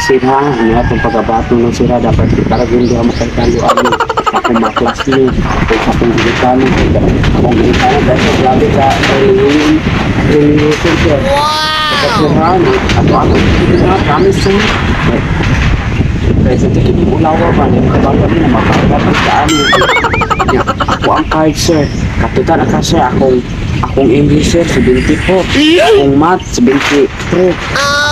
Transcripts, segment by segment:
sira, niya itong pagkabato ng sira, dapat karagin doon makagkalo ano, akong maklas niyo, akong gilikano, akong gilikano, dahil sa grabe ka, religion siya. Pagkasirahan, ato-ato, promise siya. Kaya sa tingin mo ulawa ba, yung kabato niya, makakapag sa ano. Ako ang card, sir. Katutan ako, sir, akong English, sir, 74. Akong math, 73.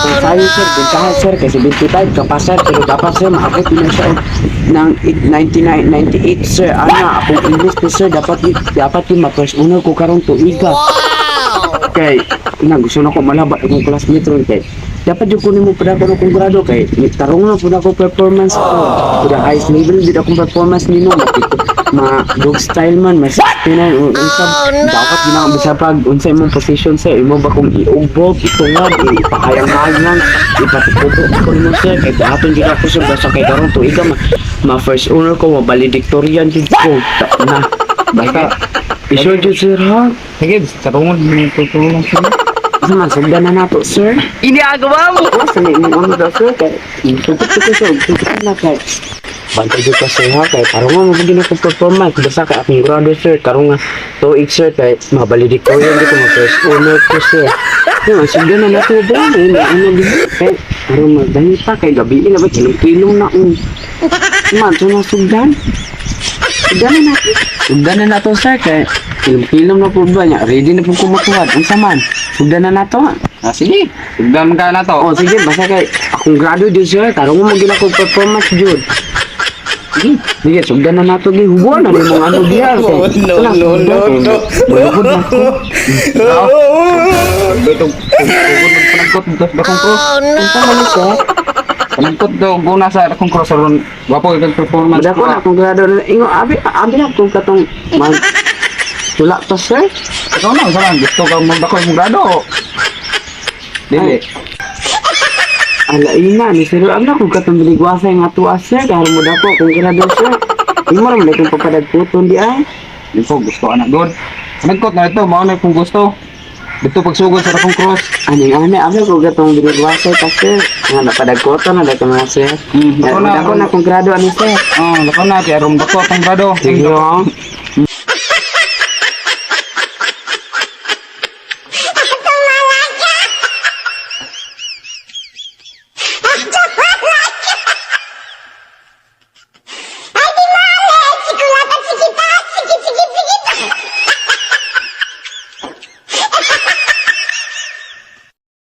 Kung science, sir, bintahan, sir, kay 75 kapasar, pero dapat, sir, maabot na siya ng 99, 98, sir. Akong English, sir, dapat yung ma-first honor ko karong tuiga. Kay, gusto na ko malaba akong classmate ron, kay dapat yung kunin mo pada ko kung grado, kay tarong na pada ko performance ko. Pada highest level, di akong performance nino, dog style man, mas pinan, dapat ginang bisa pag unsay mong position sa imo ba kung iubog, itungad, ipakayang-hayang lang, ipatikupo ko mo sir, kay dapat hindi ako sir, basta kay karong tuiga, ma-first honor ko, ma-valedictorian din ko, na, basta, isyo dyan sir ha? Sige, karungan mo tutulong sila. Sama, sugdan na nato sir. Iniagawa mo! Sa may ano daw sir, kay sugot ko sir, sugot na kay bantay ko sir ha, kay karong nga magiging ako performance, basta ka akong grado sir, karong nga tuig sir, kay mabalidik-torian di ko ma-first honor ko sir. Yung, sugdan na nato ba, may ano din, kay karong magdani pa, kay gabi na ba, kilong-kilong na man, so na sugdan. Sugdan na nato. Sugdan na nato sir, kay kilom-kilom na po ba niya, ready na po kumukuhat, ang saman. Sugdan na nato ha. Sige, sugdan ka na to. Oh, sige, basta kay akong grado dyan sir, karong mo maging ako performance dyan. Sige, sugdan na nato gi hubuan na mga ano diha. No. Bulubod na ko. Itong panagkot bakong ko. Unsa man ni sir? Panagkot daw guna sa akong cross ron. Wapo yung performance. Dako na akong grado na ingo abi na kung katong mag tula to sir. Ikaw na, saan? Gusto ka magdako yung grado? Dili. Alaina ni sir, ana kung katong biligwasa nga tuwa sir, kaya mo dako kung grado sir. Imo ra man kung papadagputon di ay. Ito, gusto ka na doon. Panagkot na ito, mauna kung gusto. Dito pagsugod sa akong cross. Ani abi ko katong biligwasa ta sir. Nga napadagputon na dako na sir. Dako na Dako na kung grado ani sir. Dako na, kaya rum dako akong grado. Sige.